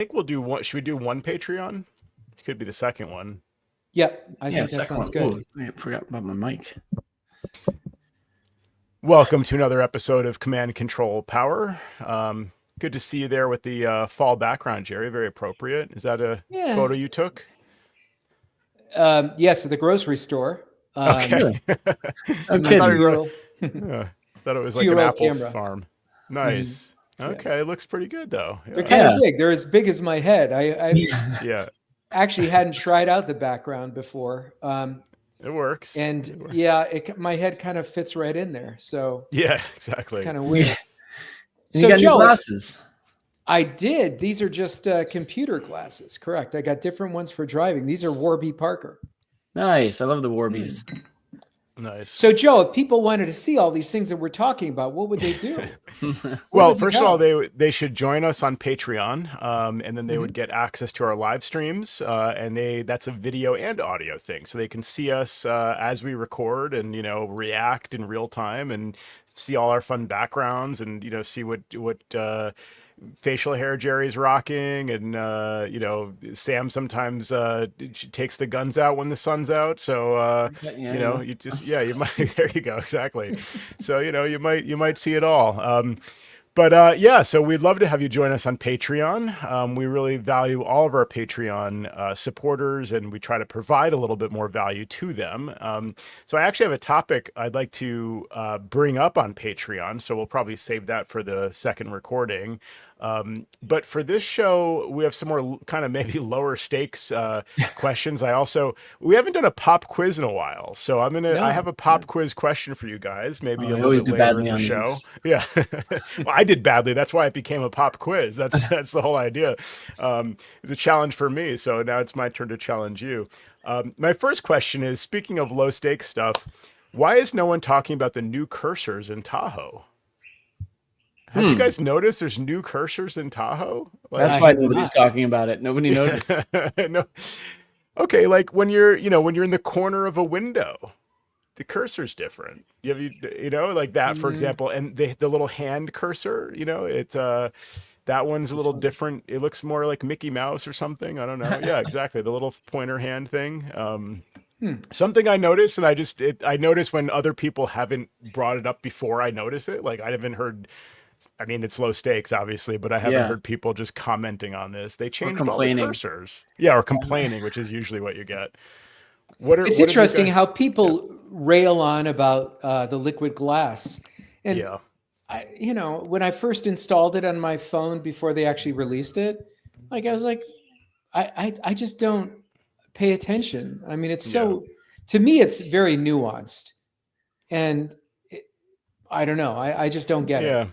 think we'll do one. Should we do one Patreon? It could be the second one. Yep, I think that sounds good. Oh, I forgot about my mic. Welcome to another episode of Command Control Power. Good to see you there with the fall background, Jerry. Very appropriate. Is that a photo you took? Yes, at the grocery store. Okay. Okay. Thought it was like an apple camera. farm. Nice. Mm-hmm. Okay, looks pretty good though. They're kind of big. They're as big as my head. I actually hadn't tried out the background before. It works. And my head kind of fits right in there. So yeah, exactly. It's kind of weird. So you got Joe, new glasses. I did. These are just computer glasses. Correct. I got different ones for driving. These are Warby Parker. Nice. I love the Warbies. Nice. So, Joe, if people wanted to see all these things that we're talking about, what would they do? Well, first of all, they should join us on Patreon, and then they would get access to our live streams, and that's a video and audio thing, so they can see us as we record and react in real time and see all our fun backgrounds and see what facial hair Jerry's rocking, and Sam sometimes takes the guns out when the sun's out, so you might there you go, exactly. So you might see it all. So we'd love to have you join us on Patreon. We really value all of our Patreon supporters, and we try to provide a little bit more value to them. So I actually have a topic I'd like to bring up on Patreon, so we'll probably save that for the second recording. But for this show, we have some more kind of maybe lower stakes questions. We haven't done a pop quiz in a while, so I have a pop quiz question for you guys. Maybe a little bit later in the show. These. Yeah, well, I did badly. That's why it became a pop quiz. That's the whole idea. It's a challenge for me, so now it's my turn to challenge you. My first question is: speaking of low stakes stuff, why is no one talking about the new cursors in Tahoe? Have you guys noticed there's new cursors in Tahoe? That's why nobody's talking about it. Nobody noticed. No. Okay, like when you're in the corner of a window, the cursor's different. Like that, for example, and the little hand cursor, that one's a little different. It looks more like Mickey Mouse or something. I don't know. Yeah, exactly. The little pointer hand thing. Something I noticed, and I noticed when other people haven't brought it up before I notice it. Like I haven't heard. I mean, it's low stakes, obviously, but I haven't heard people just commenting on this. They changed all the cursors. Yeah, or complaining, which is usually what you get. It's interesting how people rail on about the liquid glass. And, when I first installed it on my phone before they actually released it, I was like, I just don't pay attention. I mean, to me, it's very nuanced. And I don't know. I just don't get it.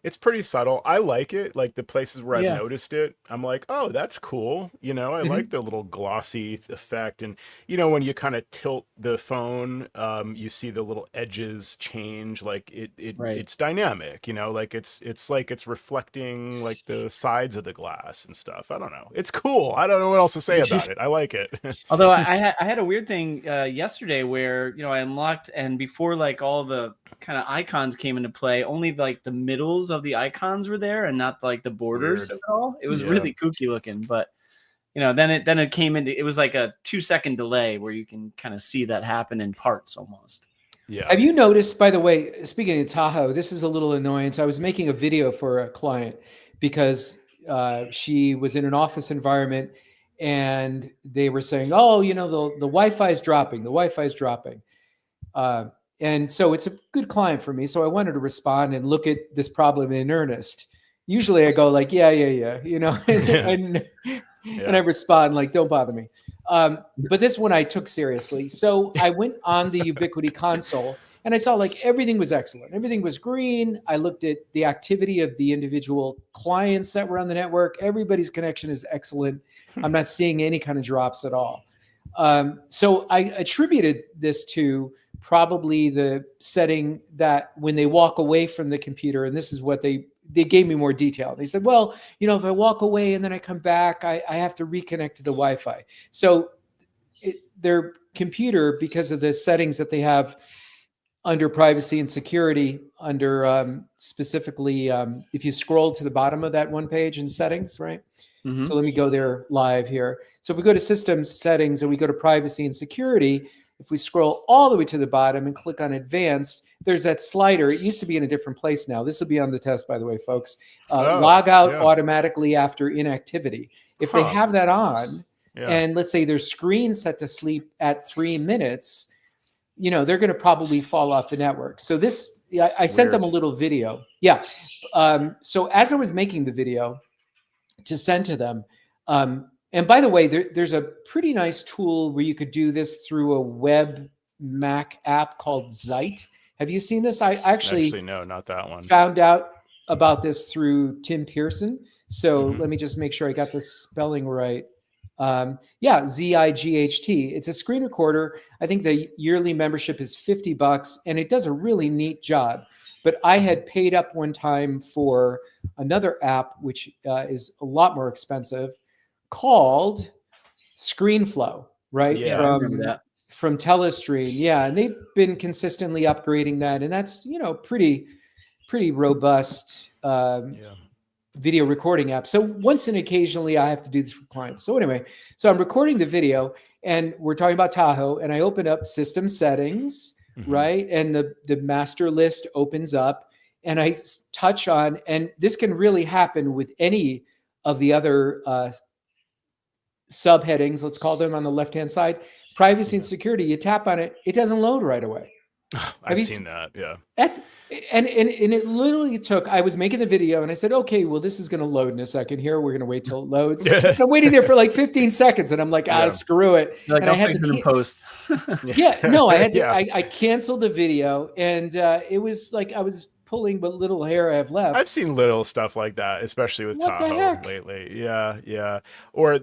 It's pretty subtle. I like it. Like the places where I've noticed it, I'm like, oh, that's cool. I like the little glossy effect. And, when you kind of tilt the phone, you see the little edges change. Like it's dynamic, like it's reflecting like the sides of the glass and stuff. I don't know. It's cool. I don't know what else to say about it. I like it. Although I had a weird thing yesterday where, I unlocked, and before like all the kind of icons came into play, only like the middles of the icons were there and not like the borders at all. It was really kooky looking, but then it came into, it was like a 2-second delay where you can kind of see that happen in parts almost. Yeah. Have you noticed, by the way, speaking of Tahoe, this is a little annoyance. I was making a video for a client because she was in an office environment and they were saying, oh, the Wi-Fi is dropping. The Wi-Fi is dropping. And so it's a good client for me. So I wanted to respond and look at this problem in earnest. Usually I go like, yeah. And I respond like, don't bother me. But this one I took seriously. So I went on the Ubiquiti console and I saw like everything was excellent. Everything was green. I looked at the activity of the individual clients that were on the network. Everybody's connection is excellent. I'm not seeing any kind of drops at all. So I attributed this to probably the setting that when they walk away from the computer, and this is what they gave me more detail. They said, well, if I walk away and then I come back, I have to reconnect to the Wi-Fi. So their computer, because of the settings that they have under privacy and security, under specifically, if you scroll to the bottom of that one page in settings, right? Mhm. So let me go there live here. So if we go to systems settings and we go to privacy and security, if we scroll all the way to the bottom and click on advanced, there's that slider. It used to be in a different place now. This will be on the test, by the way, folks. Log out automatically after inactivity. If they have that on, and let's say their screen set to sleep at 3 minutes, you know, they're going to probably fall off the network. So this, I sent them a little video. Yeah. So as I was making the video to send to them, and by the way, there's a pretty nice tool where you could do this through a web Mac app called Zeit. Have you seen this? I actually no, not that one. Found out about this through Tim Pearson. So let me just make sure I got the spelling right. Yeah, Z-I-G-H-T. It's a screen recorder. I think the yearly membership is $50 and it does a really neat job. But I had paid up one time for another app, which is a lot more expensive, called ScreenFlow, right? Yeah, I remember that. From Telestream. Yeah, and they've been consistently upgrading that. And that's, you know, pretty robust video recording app. So once and occasionally I have to do this for clients. So anyway, so I'm recording the video and we're talking about Tahoe and I open up system settings, right? And the master list opens up and I touch on, and this can really happen with any of the other subheadings, let's call them on the left-hand side, privacy and security. You tap on it, it doesn't load right away. I've seen that. Yeah. And it literally took, I was making the video and I said, okay, well, this is going to load in a second here. We're going to wait till it loads. I'm waiting there for like 15 seconds and I'm like, screw it. Like, and I had to post. I canceled the video and it was like, I was pulling what little hair I have left. I've seen little stuff like that, especially with Tahoe lately. Yeah. Or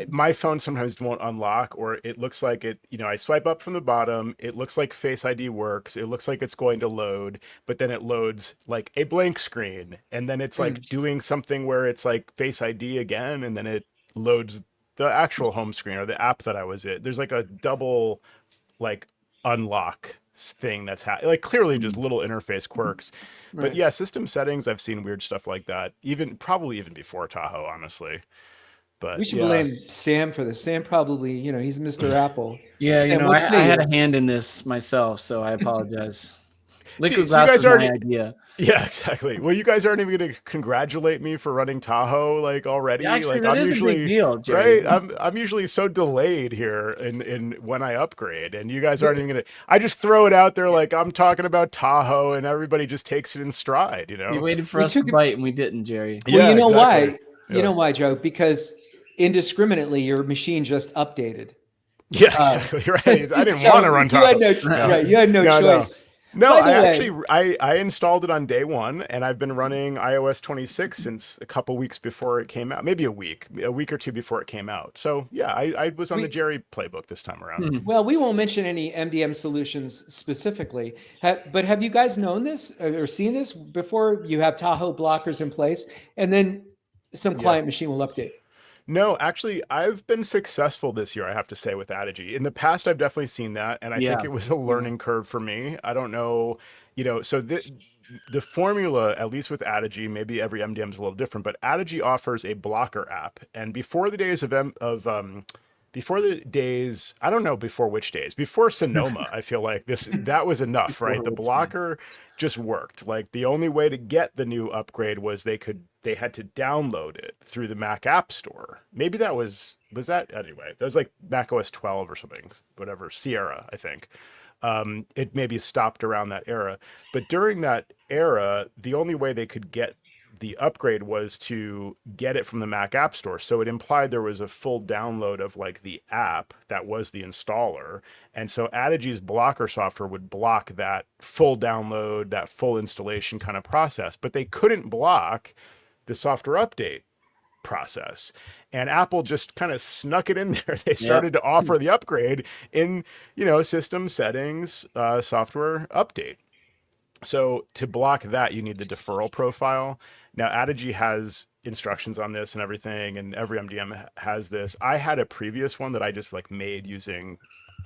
my phone sometimes won't unlock, or it looks like it, you know, I swipe up from the bottom. It looks like Face ID works. It looks like it's going to load, but then it loads like a blank screen. And then it's like doing something where it's like Face ID again. And then it loads the actual home screen or the app that I was in. There's like a double like unlock thing that's like clearly just little interface quirks. But yeah, system settings, I've seen weird stuff like that, probably even before Tahoe, honestly. But we should blame Sam for this. Sam probably, you know, he's Mr. Apple. Yeah, Sam, you know, I had a hand in this myself, so I apologize. Liquid Glass was my idea. Yeah, exactly. Well, you guys aren't even going to congratulate me for running Tahoe like already. Yeah, actually, like, that is a big deal, Jerry. Right? I'm usually so delayed here in when I upgrade, and you guys aren't even going to. I just throw it out there like I'm talking about Tahoe, and everybody just takes it in stride. You know, you waited for us to bite, and we didn't, Jerry. Well, you know why? You know why, Joe? Because indiscriminately, your machine just updated. Yeah, exactly. Right. I didn't want to run Tahoe. You had no choice. No, I installed it on day one, and I've been running iOS 26 since a couple weeks before it came out, maybe a week or two before it came out. So yeah, I was on the Jerry playbook this time around. Well, we won't mention any MDM solutions specifically, but have you guys known this or seen this before? You have Tahoe blockers in place, and then some client machine will update. No, actually, I've been successful this year, I have to say, with Adigy. In the past, I've definitely seen that, and I think it was a learning curve for me. I don't know, you know, so the formula, at least with Adigy, maybe every MDM is a little different, but Adigy offers a blocker app, and before the days before the days, I don't know before which days, before Sonoma, I feel like that was enough, right? The blocker just worked. Like the only way to get the new upgrade was they had to download it through the Mac App Store. Maybe that was that anyway. That was like macOS 12 or something, whatever, Sierra, I think. It maybe stopped around that era. But during that era, the only way they could get the upgrade was to get it from the Mac App Store. So it implied there was a full download of like the app that was the installer. And so Adigy's blocker software would block that full download, that full installation kind of process, but they couldn't block the software update process. And Apple just kind of snuck it in there. They started to offer the upgrade in, you know, system settings, software update. So to block that, you need the deferral profile. Now, Adigy has instructions on this and everything, and every MDM has this. I had a previous one that I just like made using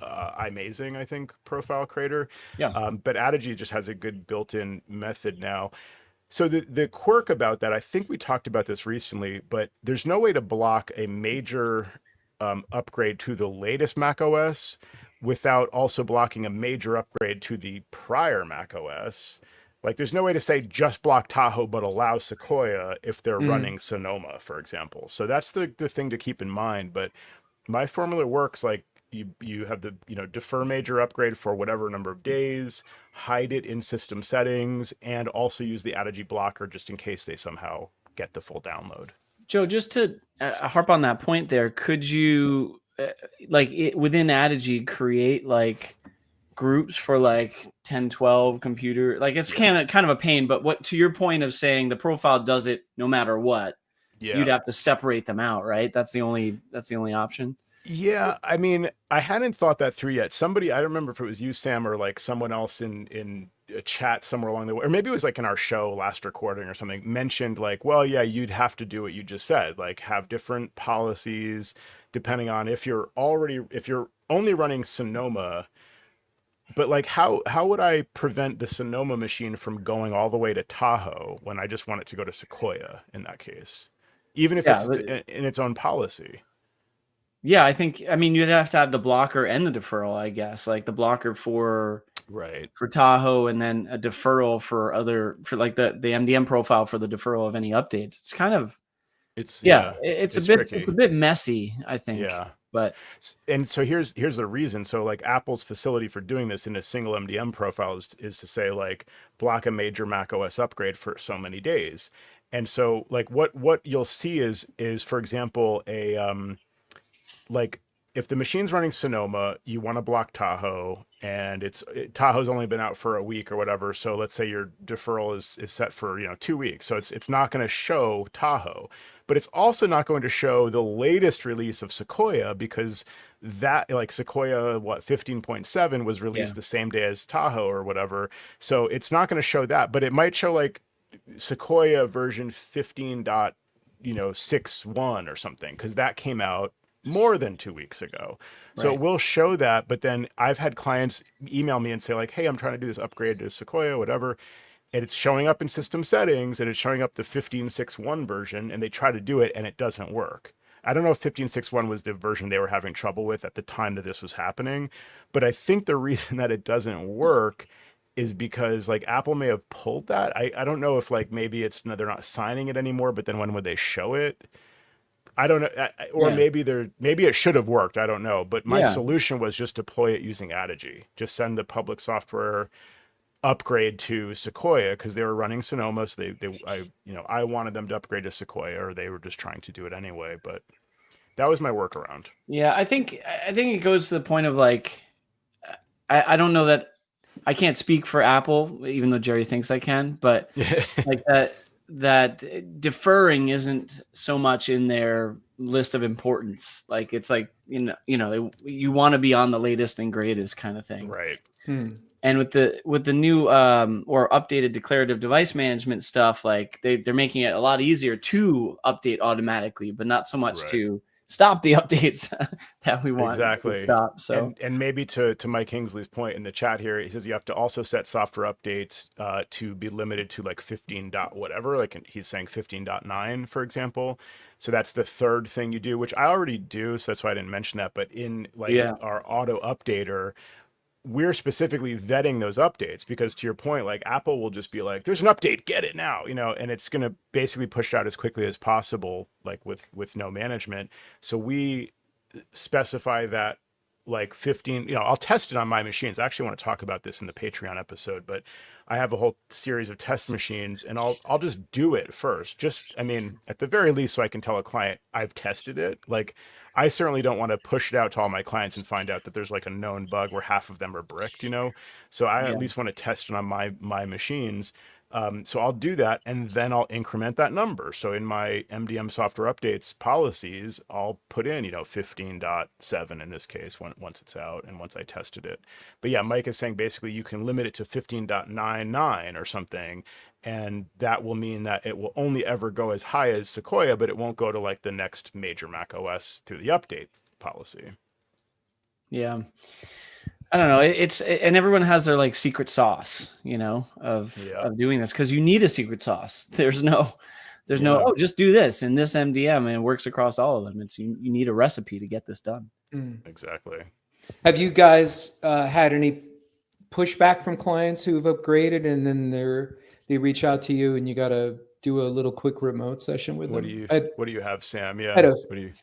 iMazing, I think, profile creator. Yeah. But Adigy just has a good built-in method now. So the quirk about that, I think we talked about this recently, but there's no way to block a major upgrade to the latest Mac OS without also blocking a major upgrade to the prior Mac OS. Like there's no way to say just block Tahoe but allow Sequoia if they're Mhm. running Sonoma, for example. So that's the thing to keep in mind. But my formula works like you have the defer major upgrade for whatever number of days, hide it in system settings, and also use the Adigy blocker just in case they somehow get the full download. Joe, just to harp on that point there, could you within Adigy create like groups for like 10, 12 computer? Like it's kind of a pain, but what to your point of saying the profile does it no matter what, you'd have to separate them out, right? That's the only option. Yeah, I mean, I hadn't thought that through yet. Somebody, I don't remember if it was you, Sam, or like someone else in a chat somewhere along the way, or maybe it was like in our show last recording or something, mentioned like, well, yeah, you'd have to do what you just said, like have different policies depending on if you're only running Sonoma. But like, how would I prevent the Sonoma machine from going all the way to Tahoe when I just want it to go to Sequoia in that case, even if it's in its own policy? Yeah, I mean, you'd have to have the blocker and the deferral, I guess, like the blocker for Tahoe and then a deferral for like the MDM profile for the deferral of any updates. It's kind of, it's tricky. It's a bit messy, I think. Yeah. But and so here's the reason. So like Apple's facility for doing this in a single MDM profile is to say like block a major Mac OS upgrade for so many days. And so like what you'll see is for example like if the machine's running Sonoma, you want to block Tahoe, and Tahoe's only been out for a week or whatever. So let's say your deferral is set for 2 weeks, so it's not going to show Tahoe, but it's also not going to show the latest release of Sequoia because that like Sequoia 15.7 was released the same day as Tahoe or whatever. So it's not going to show that, but it might show like Sequoia version 15.61 or something because that came out more than 2 weeks ago. So it will show that, but then I've had clients email me and say like, hey, I'm trying to do this upgrade to Sequoia, whatever. And it's showing up in system settings and it's showing up the 15.61 version and they try to do it and it doesn't work. I don't know if 15.61 was the version they were having trouble with at the time that this was happening, but I think the reason that it doesn't work is because like Apple may have pulled that. I don't know if like maybe they're not signing it anymore, but then when would they show it? I don't know, or maybe it should have worked. I don't know, but my solution was just deploy it using Adigy. Just send the public software upgrade to Sequoia because they were running Sonoma. So I wanted them to upgrade to Sequoia, or they were just trying to do it anyway. But that was my workaround. Yeah, I think it goes to the point of like, I don't know that I can't speak for Apple, even though Jerry thinks I can, but like that deferring isn't so much in their list of importance. Like it's like, you want to be on the latest and greatest kind of thing. Right. And with the new or updated declarative device management stuff, like they're making it a lot easier to update automatically, but not so much to stop the updates that we want to stop. So and maybe to Mike Kingsley's point in the chat here, he says you have to also set software updates to be limited to like 15 dot whatever, like he's saying 15.9 for example. So that's the third thing you do, which I already do, so that's why I didn't mention that. But in like our auto updater, we're specifically vetting those updates because to your point, like Apple will just be like, there's an update, get it now, and it's going to basically push out as quickly as possible, like with no management. So we specify that like 15, I'll test it on my machines. I actually want to talk about this in the Patreon episode, but I have a whole series of test machines and I'll just do it first. I mean, at the very least, so I can tell a client I've tested it. Like I certainly don't want to push it out to all my clients and find out that there's like a known bug where half of them are bricked, So I at least want to test it on my machines. So I'll do that and then I'll increment that number. So in my MDM software updates policies, I'll put in, 15.7 in this case once it's out and once I tested it. But yeah, Mike is saying basically you can limit it to 15.99 or something. And that will mean that it will only ever go as high as Sequoia, but it won't go to like the next major Mac OS through the update policy. Yeah. I don't know. And everyone has their like secret sauce, of doing this, because you need a secret sauce. There's no, oh, just do this in this MDM and it works across all of them. It's you need a recipe to get this done. Exactly. Have you guys had any pushback from clients who've upgraded and then they reach out to you and you got to do a little quick remote session with them? What do you have, Sam? Yeah. I had a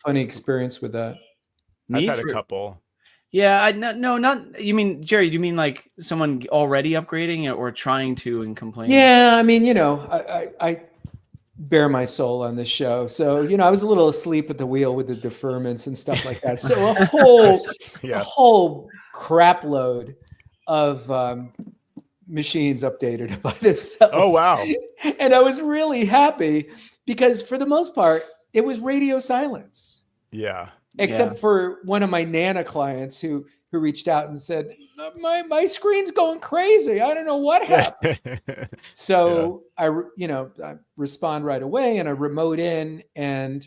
funny experience with that. I've had a couple. Yeah, not you mean, Jerry, do you mean like someone already upgrading it or trying to and complaining? Yeah, I mean, I bare my soul on this show. So, I was a little asleep at the wheel with the deferments and stuff like that. So a whole crap load of machines updated by themselves. Oh, wow. And I was really happy because for the most part, it was radio silence. Yeah. Except for one of my Nana clients who reached out and said, my screen's going crazy. I don't know what happened. So I respond right away and I remote in, and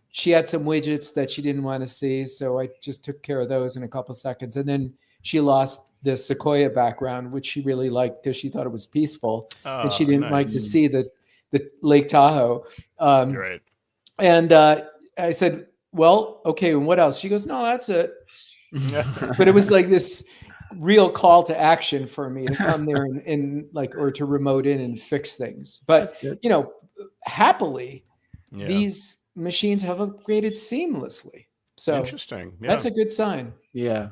she had some widgets that she didn't want to see. So I just took care of those in a couple seconds. And then she lost the Sequoia background, which she really liked because she thought it was peaceful. And she didn't like to see the Lake Tahoe. Right. And I said, well, okay, and what else? She goes, no, that's it. But it was like this real call to action for me to come there and or to remote in and fix things. But, happily, these machines have upgraded seamlessly. So interesting. Yeah. That's a good sign. Yeah.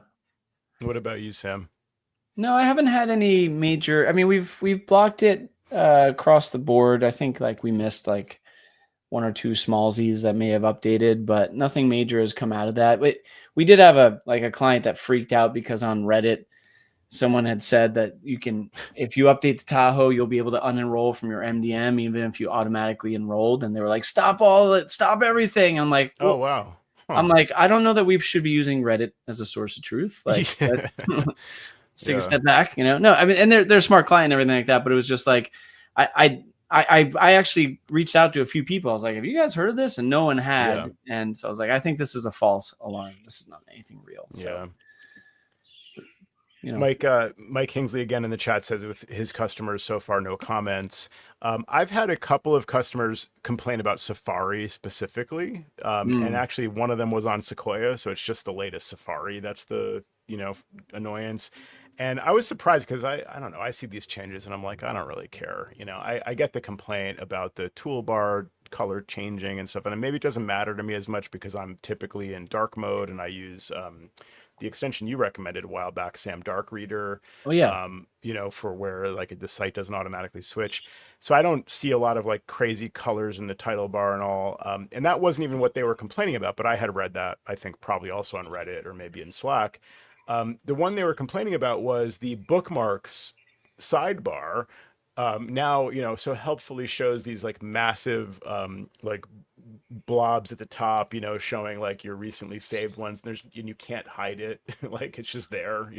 What about you, Sam? No, I haven't had any major. I mean, we've blocked it across the board. I think like we missed like one or two smallsies that may have updated, but nothing major has come out of that. We did have a client that freaked out because on Reddit, someone had said that if you update the Tahoe, you'll be able to unenroll from your MDM, even if you automatically enrolled. And they were like, stop everything. I'm like, well, oh, wow. Huh. I'm like, I don't know that we should be using Reddit as a source of truth. Like, let's take a step back, No, I mean, and they're a smart client and everything like that, but it was just like, I actually reached out to a few people. I was like, have you guys heard of this? And no one had. Yeah. And so I was like, I think this is a false alarm. This is not anything real. So, Mike Kingsley again in the chat says with his customers so far, no comments. I've had a couple of customers complain about Safari specifically. And actually one of them was on Sequoia. So it's just the latest Safari. That's the, annoyance. And I was surprised because I don't know, I see these changes and I'm like, I don't really care. I get the complaint about the toolbar color changing and stuff. And maybe it doesn't matter to me as much because I'm typically in dark mode and I use the extension you recommended a while back, Sam, Dark Reader. Oh, yeah. For where like the site doesn't automatically switch. So I don't see a lot of like crazy colors in the title bar and all. And that wasn't even what they were complaining about, but I had read that, I think probably also on Reddit or maybe in Slack. The one they were complaining about was the bookmarks sidebar. Now, so helpfully shows these like massive, like blobs at the top, showing like your recently saved ones. And you can't hide it. Like it's just there,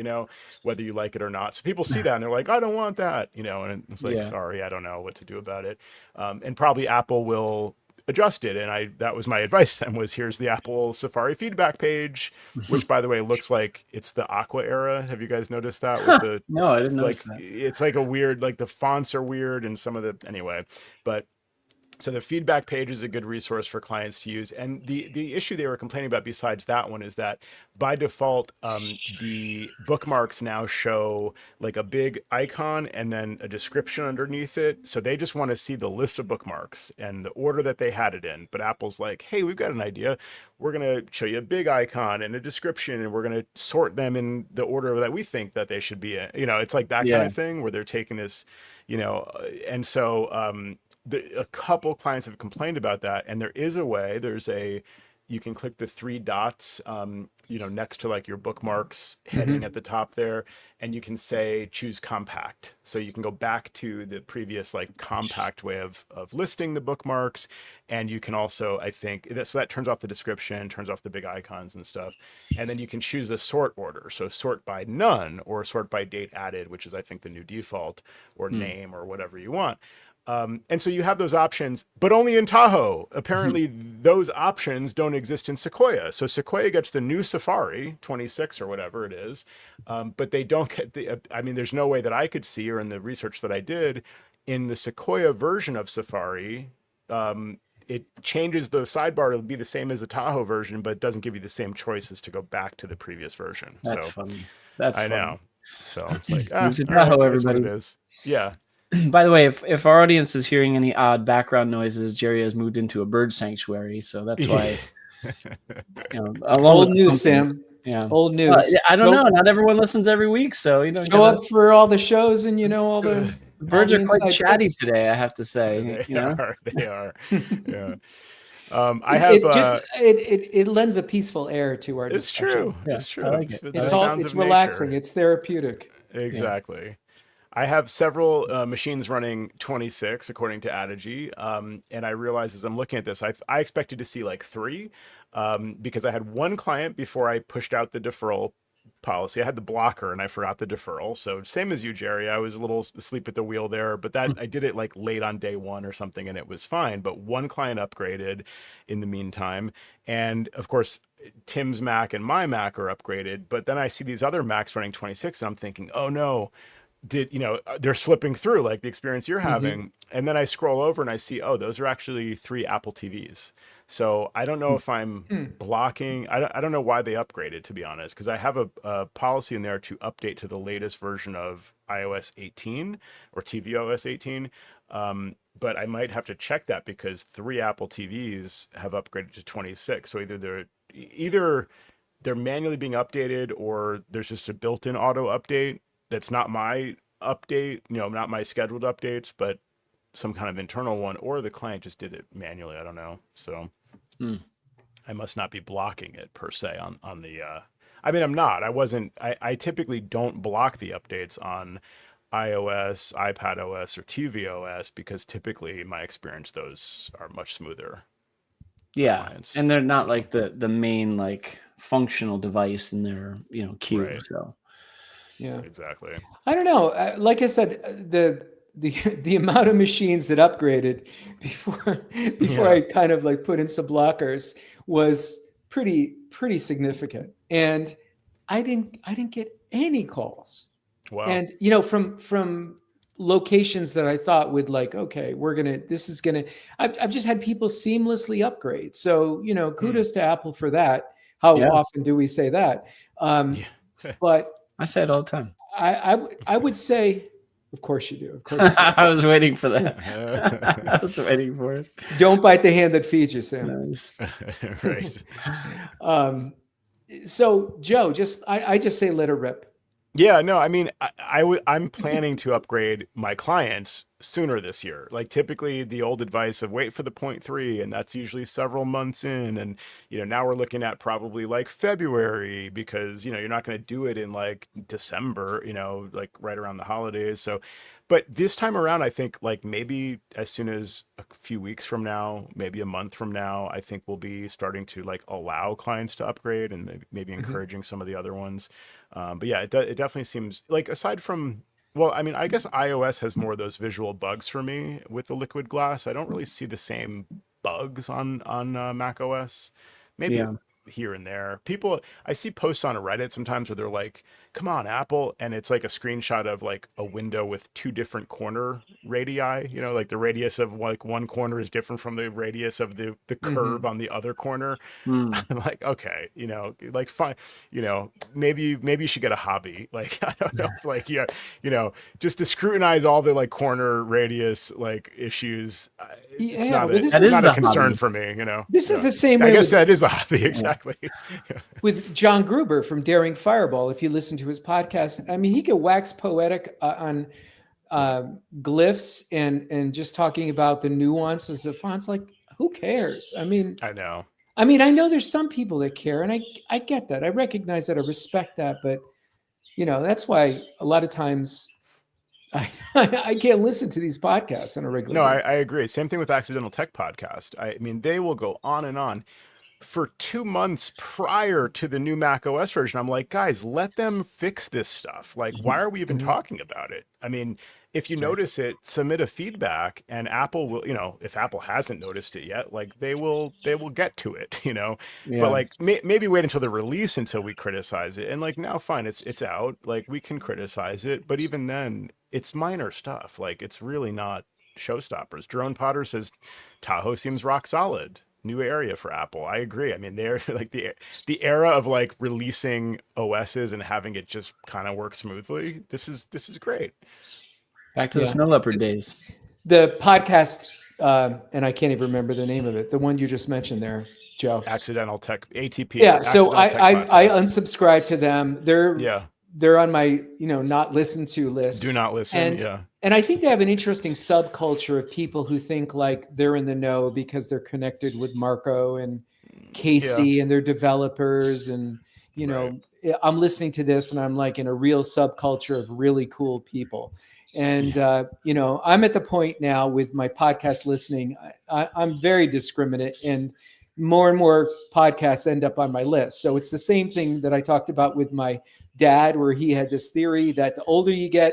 whether you like it or not. So people see that and they're like, I don't want that, and it's like, sorry, I don't know what to do about it. And probably Apple will adjust it. And that was my advice then was here's the Apple Safari feedback page, which by the way, looks like it's the Aqua era. Have you guys noticed that? With the, no, I didn't notice that. It's like a weird, like the fonts are weird and some of the, anyway, but so the feedback page is a good resource for clients to use. And the issue they were complaining about besides that one is that by default, the bookmarks now show like a big icon and then a description underneath it. So they just want to see the list of bookmarks and the order that they had it in. But Apple's like, hey, we've got an idea. We're going to show you a big icon and a description, and we're going to sort them in the order that we think that they should be in. It's like that kind of thing where they're taking this, and so, a couple clients have complained about that, and there is a way. You can click the three dots, next to like your bookmarks heading at the top there, and you can say choose compact. So you can go back to the previous like compact way of listing the bookmarks, and you can also, I think, so that turns off the description, turns off the big icons and stuff, and then you can choose the sort order. So sort by none or sort by date added, which is I think the new default, or name or whatever you want. And so you have those options, but only in Tahoe. Apparently, those options don't exist in Sequoia. So Sequoia gets the new Safari 26 or whatever it is, but they don't get the. I mean, there's no way that I could see, or in the research that I did, in the Sequoia version of Safari, it changes the sidebar to be the same as the Tahoe version, but it doesn't give you the same choices to go back to the previous version. That's so funny. That's I funny. know. So it's like, Move to all right, Tahoe, that's what everybody. it is. Yeah. By the way, if our audience is hearing any odd background noises, Jerry has moved into a bird sanctuary, so that's why. Old news, Sam. Yeah, old news. I don't know. Not everyone listens every week, so show up for all the shows, and all the birds are quite chatty tips today. I have to say, They are. Yeah. I have. It lends a peaceful air to our discussion. True. Yeah, It's true. I like it. It's relaxing. Nature. It's therapeutic. Exactly. Yeah. I have several machines running 26 according to Adigy, and I realized as I'm looking at this, I expected to see like 3, because I had one client before I pushed out the deferral policy. I had the blocker and I forgot the deferral. So same as you, Jerry, I was a little asleep at the wheel there, but that I did it like late on day 1 or something, and it was fine. But one client upgraded in the meantime, and of course, Tim's Mac and my Mac are upgraded. But then I see these other Macs running 26, and I'm thinking, oh no. They're slipping through like the experience you're having. And then I scroll over and I see, oh, those are actually 3 Apple TVs. So I don't know if I'm blocking. I don't know why they upgraded, to be honest, because I have a policy in there to update to the latest version of iOS 18 or tvOS 18. But I might have to check that because 3 Apple TVs have upgraded to 26. So either they're manually being updated, or there's just a built-in auto update. That's not my update, not my scheduled updates, but some kind of internal one, or the client just did it manually. I don't know. So I must not be blocking it per se on the, I mean, I'm not, I typically don't block the updates on iOS, iPadOS, or tvOS, because typically in my experience, those are much smoother. Yeah. Clients. And they're not like the main like functional device in their, queue. Right. So. Yeah, exactly. I don't know. Like I said, the amount of machines that upgraded before I kind of like put in some blockers was pretty significant, and I didn't get any calls. Wow. And from locations that I thought would like, okay, I've just had people seamlessly upgrade. So kudos to Apple for that. How often do we say that? But I say it all the time. I would say, of course you do. Of course you do. I was waiting for that. I was waiting for it. Don't bite the hand that feeds you, Sam. Nice. Right. So Joe, I just say let it rip. Yeah, no, I mean, I'm planning to upgrade my clients sooner this year. Like typically the old advice of wait for the 0.3, and that's usually several months in. And, now we're looking at probably like February, because, you're not going to do it in like December, like right around the holidays. So, but this time around, I think like maybe as soon as a few weeks from now, maybe a month from now, I think we'll be starting to like allow clients to upgrade, and maybe encouraging some of the other ones. But yeah, it definitely seems like, aside from, well, I mean, I guess iOS has more of those visual bugs for me with the liquid glass. I don't really see the same bugs on macOS. Maybe here and there. I see posts on Reddit sometimes where they're like, come on, Apple. And it's like a screenshot of like a window with 2 different corner radii, like the radius of like one corner is different from the radius of the curve on the other corner. I'm like, okay, like fine, maybe you should get a hobby. Like, I don't know, like, just to scrutinize all the like corner radius, like issues. It's not a concern for me, This is the same way. I guess that is a hobby. Exactly. With John Gruber from Daring Fireball, if you listen to his podcast, I mean, he could wax poetic on glyphs and just talking about the nuances of fonts. Like, who cares? I mean, I know. I know there's some people that care, and I get that. I recognize that. I respect that. But, that's why a lot of times I can't listen to these podcasts on a regular basis. I agree. Same thing with Accidental Tech Podcast. I mean, they will go on and on. For 2 months prior to the new macOS version, I'm like, guys, let them fix this stuff. Like, why are we even talking about it? I mean, if you notice it, submit a feedback, and Apple will, if Apple hasn't noticed it yet, like they will get to it, but Yeah. like maybe wait until the release until we criticize it. And like now, fine, it's out, like we can criticize it, but even then, it's minor stuff. Like it's really not showstoppers. Jerome Potter says Tahoe seems rock solid. New area for Apple. I agree. I mean, they're like the era of like releasing OSs and having it just kind of work smoothly. This is great. Back to the snow leopard days. The podcast, and I can't even remember the name of it. The one you just mentioned there, Joe. Accidental Tech, ATP. Yeah. So Accidental Tech I Podcast. unsubscribed to them. They're on my, not listened to list. Do not listen. And I think they have an interesting subculture of people who think like they're in the know because they're connected with Marco and Casey and their developers. And, I'm listening to this and I'm like in a real subculture of really cool people. And, I'm at the point now with my podcast listening, I'm very discriminate, and more podcasts end up on my list. So it's the same thing that I talked about with my dad, where he had this theory that the older you get,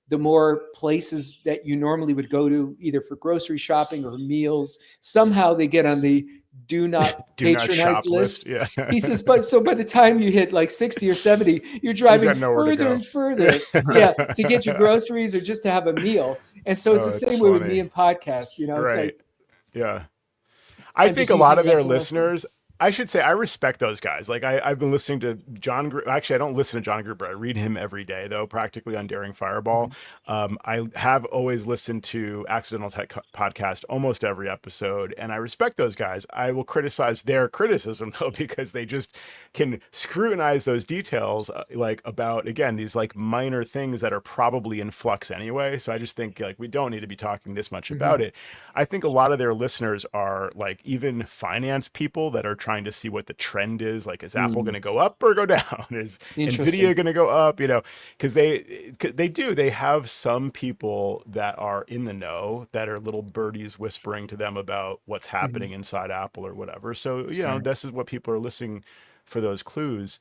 the more places that you normally would go to, either for grocery shopping or meals, somehow they get on the do not patronize list. Yeah. He says, but so by the time you hit like 60 or 70, you're driving further and further to get your groceries or just to have a meal. And so it's the same way with me and podcasts, It's like, yeah. I think a lot of their listeners, I should say, I respect those guys. Like I've been listening to John. Actually, I don't listen to John Gruber. I read him every day, though, practically on Daring Fireball. I have always listened to Accidental Tech Podcast almost every episode, and I respect those guys. I will criticize their criticism though, because they just can scrutinize those details, like about, again, these like minor things that are probably in flux anyway. So I just think like we don't need to be talking this much about it. I think a lot of their listeners are like even finance people that are trying to see what the trend is. Like, is Apple going to go up or go down? Is Nvidia going to go up? Because they have some people that are in the know, that are little birdies whispering to them about what's happening inside Apple or whatever. So, this is what people are listening for, those clues.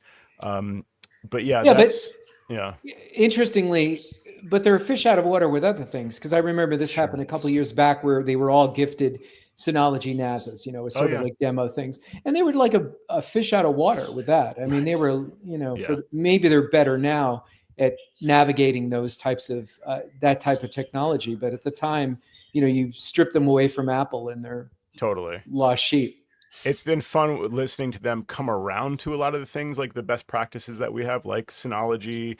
Interestingly, but they're a fish out of water with other things. Because I remember this happened a couple of years back where they were all gifted Synology NASAs, it's sort of like demo things. And they were like a fish out of water with that. I mean, they were, maybe they're better now at navigating those types of, that type of technology. But at the time, you strip them away from Apple and they're lost sheep. It's been fun listening to them come around to a lot of the things, like the best practices that we have, like Synology,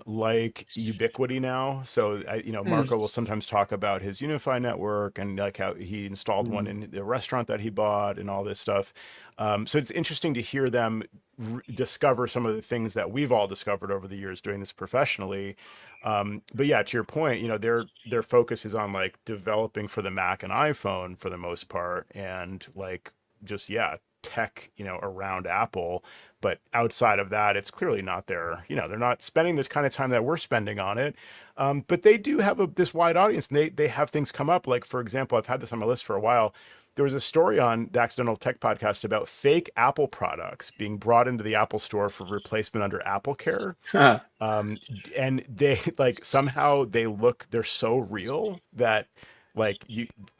like Ubiquity now. So, Marco will sometimes talk about his Unify network and like how he installed one in the restaurant that he bought and all this stuff. So it's interesting to hear them discover some of the things that we've all discovered over the years doing this professionally. But yeah, to your point, their focus is on like developing for the Mac and iPhone for the most part, and like just tech around Apple. But outside of that, it's clearly not their, they're not spending the kind of time that we're spending on it. But they do have this wide audience, and they have things come up. Like, for example, I've had this on my list for a while. There was a story on the Accidental Tech Podcast about fake Apple products being brought into the Apple Store for replacement under Apple Care. And they like somehow they're so real that like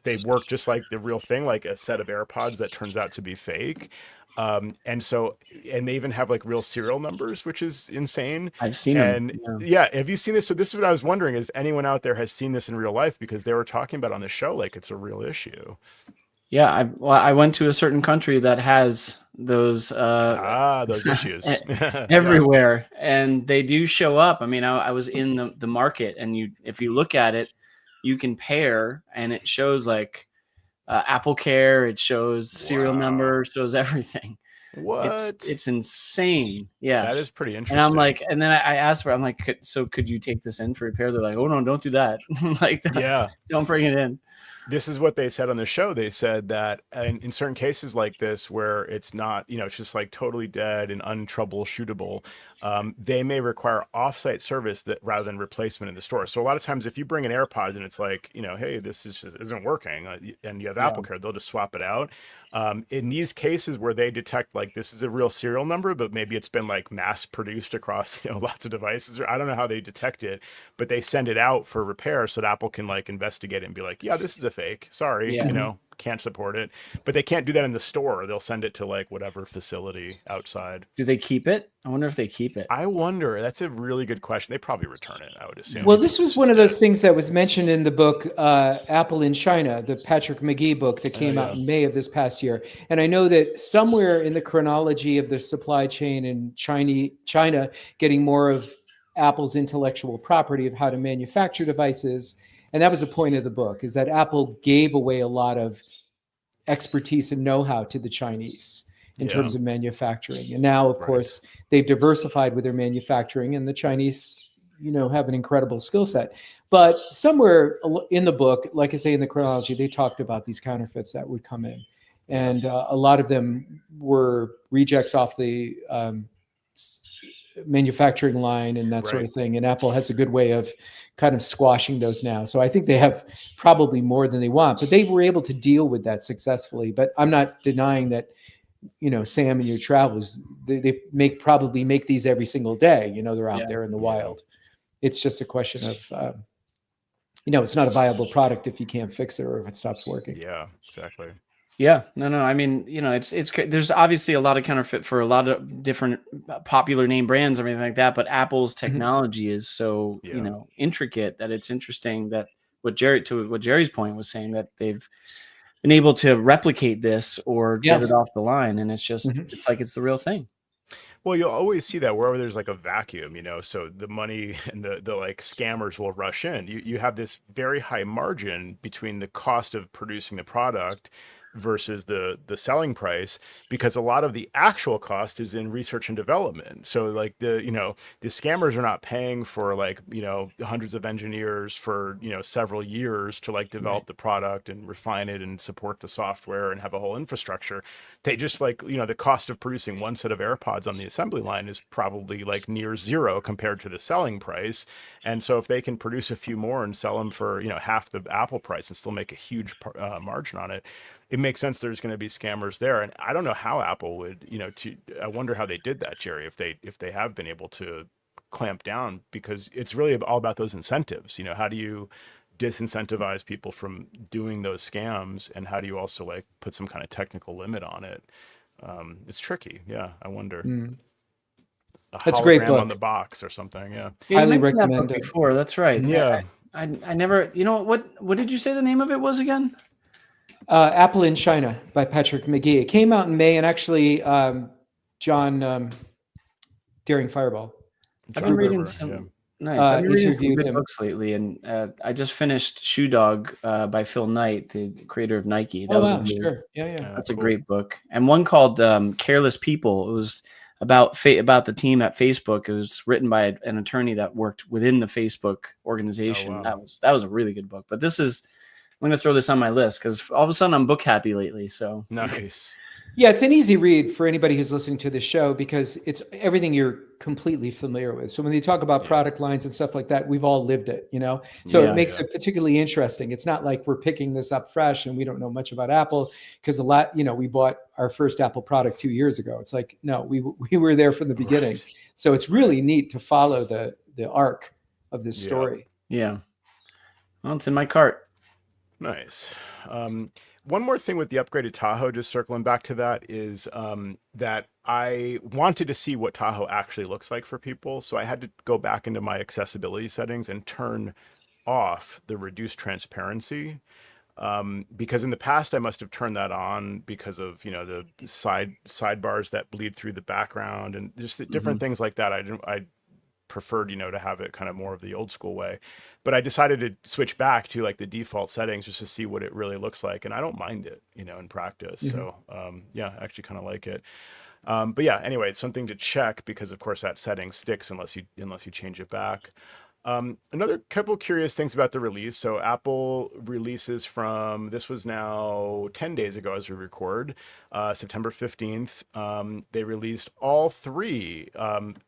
they work just like the real thing, like a set of AirPods that turns out to be fake. And they even have like real serial numbers, which is insane. I've seen them. And have you seen this? So this is what I was wondering, is anyone out there has seen this in real life, because they were talking about on the show, like it's a real issue. Yeah, I went to a certain country that has those those issues everywhere, and they do show up. I mean, I was in the market, and if you look at it, you can pair, and it shows like Apple Care, it shows serial number, shows everything. What? It's insane. Yeah, that is pretty interesting. And I'm like, and then I asked for, I'm like, so could you take this in for repair? They're like, oh no, don't do that. Like, don't bring it in. This is what they said on the show. They said that in certain cases like this, where it's not, it's just like totally dead and untroubleshootable, they may require offsite service that rather than replacement in the store. So a lot of times, if you bring an AirPods and it's like, hey, this is just isn't working, and you have Apple Care, they'll just swap it out. In these cases where they detect like this is a real serial number, but maybe it's been like mass produced across lots of devices, or I don't know how they detect it, but they send it out for repair so that Apple can like investigate it and be like, yeah, this is a fake. Sorry, Yeah. can't support it. But they can't do that in the store. They'll send it to like whatever facility outside. Do they keep it? I wonder if they keep it. I wonder. That's a really good question. They probably return it, I would assume. Well, this was one of those things that was mentioned in the book Apple in China, the Patrick McGee book that came out in May of this past year. And I know that somewhere in the chronology of the supply chain in China getting more of Apple's intellectual property of how to manufacture devices. And that was the point of the book, is that Apple gave away a lot of expertise and know-how to the Chinese in terms of manufacturing. And now, of course, they've diversified with their manufacturing, and the Chinese, have an incredible skill set. But somewhere in the book, like I say, in the chronology, they talked about these counterfeits that would come in. And a lot of them were rejects off the manufacturing line and that sort of thing. And Apple has a good way of kind of squashing those now. So I think they have probably more than they want, but they were able to deal with that successfully. But I'm not denying that, Sam and your travels, they probably make these every single day. They're out there in the wild. It's just a question of, it's not a viable product if you can't fix it or if it stops working. Yeah, exactly. Yeah, no. I mean, it's there's obviously a lot of counterfeit for a lot of different popular name brands, everything like that. But Apple's technology is so intricate that it's interesting that what Jerry's point was saying, that they've been able to replicate this or get it off the line, and it's just it's like it's the real thing. Well, you'll always see that wherever there's like a vacuum, so the money and the like scammers will rush in. You have this very high margin between the cost of producing the product versus the selling price, because a lot of the actual cost is in research and development. So like the scammers are not paying for like, hundreds of engineers for, several years to like develop the product and refine it and support the software and have a whole infrastructure. They just like, the cost of producing one set of AirPods on the assembly line is probably like near zero compared to the selling price. And so if they can produce a few more and sell them for, half the Apple price and still make a huge margin on it, it makes sense there's going to be scammers there. And I don't know how Apple would, I wonder how they did that, Jerry, if they have been able to clamp down, because it's really all about those incentives. How do you disincentivize people from doing those scams, and how do you also like put some kind of technical limit on it? It's tricky. Yeah, I wonder. That's a great book on the box or something. Yeah, highly recommend it. Before, that's right. Yeah, I never. What did you say the name of it was again? Apple in China by Patrick McGee. It came out in May, and actually, John Daring Fireball. I've been reading some nice. I've been reading some good books lately, and I just finished Shoe Dog by Phil Knight, the creator of Nike. That That's a great book. And one called Careless People. It was about the team at Facebook. It was written by an attorney that worked within the Facebook organization. Oh, wow. That was a really good book. But I'm going to throw this on my list because all of a sudden I'm book happy lately. So nice. Yeah, it's an easy read for anybody who's listening to this show because it's everything you're completely familiar with. So when you talk about product lines and stuff like that, we've all lived it, So it makes it particularly interesting. It's not like we're picking this up fresh and we don't know much about Apple because we bought our first Apple product 2 years ago. It's like, no, we were there from the beginning. Right. So it's really neat to follow the arc of this story. Yeah. Well, it's in my cart. Nice. One more thing with the upgraded Tahoe, just circling back to that, is that I wanted to see what Tahoe actually looks like for people. So I had to go back into my accessibility settings and turn off the reduced transparency. Because in the past I must have turned that on because of, the sidebars that bleed through the background and just different things like that. I preferred, to have it kind of more of the old school way, but I decided to switch back to like the default settings just to see what it really looks like. And I don't mind it, in practice. So, I actually kind of like it. But yeah, anyway, it's something to check because of course that setting sticks unless you change it back. Another couple curious things about the release. So Apple releases this was now 10 days ago as we record, September 15th. They released all three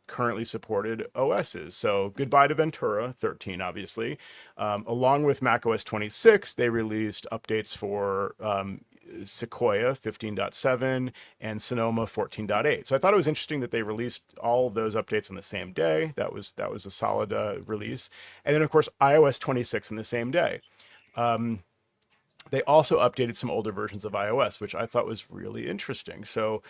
currently supported OSs. So goodbye to Ventura 13, obviously. Along with macOS 26, they released updates for Sequoia 15.7 and Sonoma 14.8. So I thought it was interesting that they released all of those updates on the same day. That was a solid release. And then of course iOS 26 in the same day. They also updated some older versions of iOS, which I thought was really interesting. So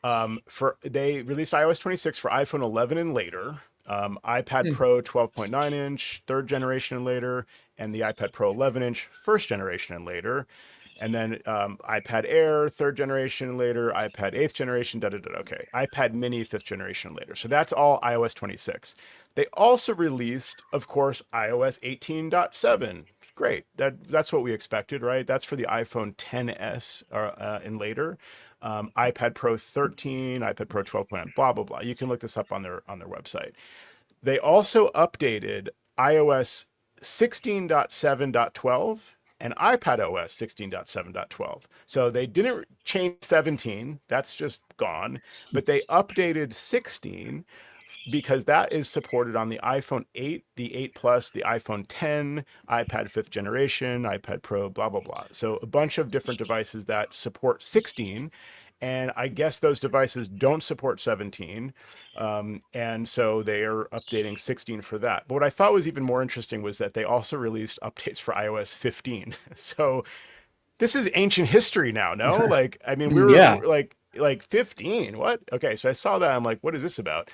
they released iOS 26 for iPhone 11 and later, iPad Pro 12.9 inch, third generation and later, and the iPad Pro 11 inch, first generation and later. And then iPad Air, third generation and later, iPad 8th generation, okay. iPad Mini, 5th generation and later. So that's all iOS 26. They also released, of course, iOS 18.7. Great. That's what we expected, right? That's for the iPhone XS and later. iPad Pro 13, iPad Pro 12, blah, blah, blah. You can look this up on their website. They also updated iOS 16.7.12 and iPadOS 16.7.12. So they didn't change 17. That's just gone. But they updated 16 because that is supported on the iPhone 8, the 8 Plus, the iPhone 10, iPad 5th generation, iPad Pro, blah, blah, blah. So a bunch of different devices that support 16. And I guess those devices don't support 17. And so they are updating 16 for that. But what I thought was even more interesting was that they also released updates for iOS 15. So this is ancient history now, no? Like, I mean, we were like 15. What? Okay, so I saw that. I'm like, what is this about?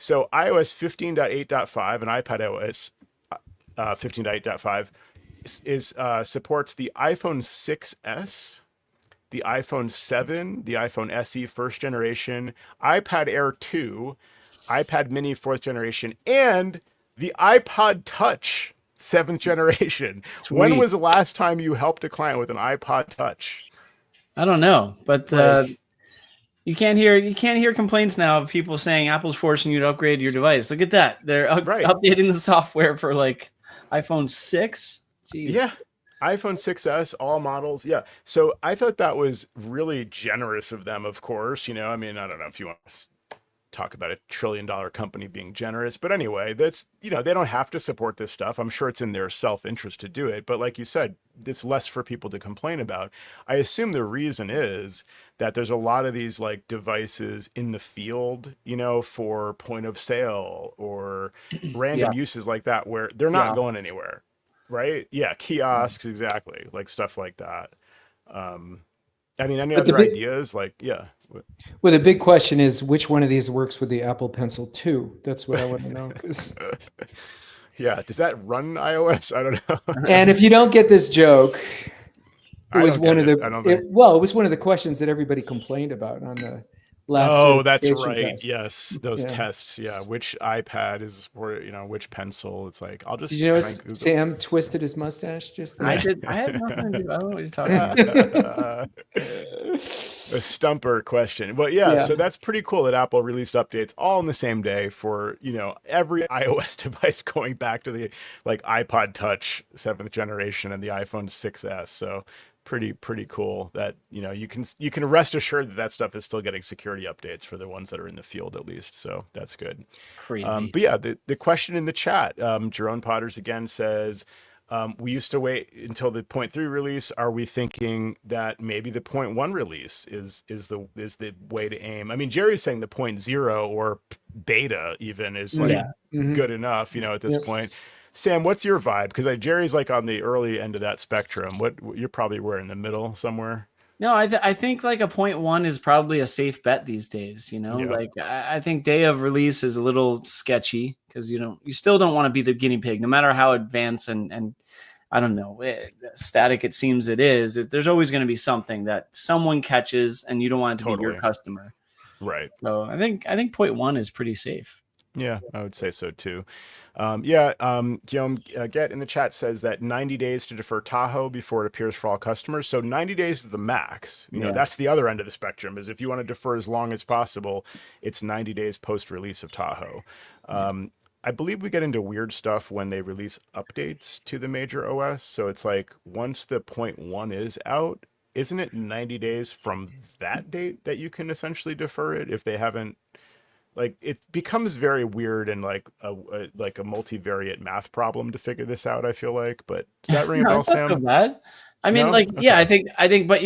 So iOS 15.8.5 and iPadOS 15.8.5 supports the iPhone 6S, the iPhone 7, the iPhone SE first generation, iPad Air 2, iPad Mini 4th generation, and the iPod Touch 7th generation. Sweet. When was the last time you helped a client with an iPod Touch? I don't know, but you can't hear complaints now of people saying Apple's forcing you to upgrade your device. Look at that. They're updating the software for like iPhone 6. Jeez. Yeah. iPhone 6S, all models. Yeah. So I thought that was really generous of them, of course. You know, I mean, I don't know if you want to talk about a $1 trillion company being generous, but anyway, that's, you know, they don't have to support this stuff. I'm sure it's in their self-interest to do it. But like you said, it's less for people to complain about. I assume the reason is that there's a lot of these like devices in the field, you know, for point of sale or random uses like that, where they're not going anywhere. Right? Yeah. Kiosks, exactly. Like stuff like that. I mean, any other ideas? Like, yeah. Well, the big question is which one of these works with the Apple Pencil 2? That's what I want to know. Yeah. Does that run iOS? I don't know. And if you don't get this joke, it was one of the questions that everybody complained about on the last. Oh, that's right. Test. Yes, those tests. Yeah, which iPad is for, you know, which pencil? It's like I'll just. Did you notice Sam twisted his mustache just there? I did. I had nothing to do. I don't know what you're talking about. A stumper question. But yeah, so that's pretty cool that Apple released updates all in the same day for, you know, every iOS device going back to the like iPod Touch 7th generation and the iPhone 6S. So pretty cool that, you know, you can rest assured that stuff is still getting security updates for the ones that are in the field at least. So that's good. Crazy. But yeah, the question in the chat, Jerome Potters again says, we used to wait until the 0.3 release. Are we thinking that maybe the 0.1 release is the way to aim? I mean, Jerry's saying the 0.0 or beta even is like good enough, you know, at this point. Sam, what's your vibe? Because Jerry's like on the early end of that spectrum. What you're probably in the middle somewhere. No, I think like a 0.1 is probably a safe bet these days. You know, like I think day of release is a little sketchy because you still don't want to be the guinea pig, no matter how advanced and I don't know static it seems it is. There's always going to be something that someone catches, and you don't want it to be your customer. Right. So I think 0.1 is pretty safe. Yeah, I would say so too. Guillaume Get in the chat says that 90 days to defer Tahoe before it appears for all customers. So 90 days is the max. You know, that's the other end of the spectrum, is if you want to defer as long as possible, it's 90 days post-release of Tahoe. I believe we get into weird stuff when they release updates to the major OS. So it's like once the 0.1 is out, isn't it 90 days from that date that you can essentially defer it if they haven't? Like it becomes very weird and like a multivariate math problem to figure this out. I feel like, but does that ring a bell, Sam? That I mean, No? like, Okay. yeah, I think, but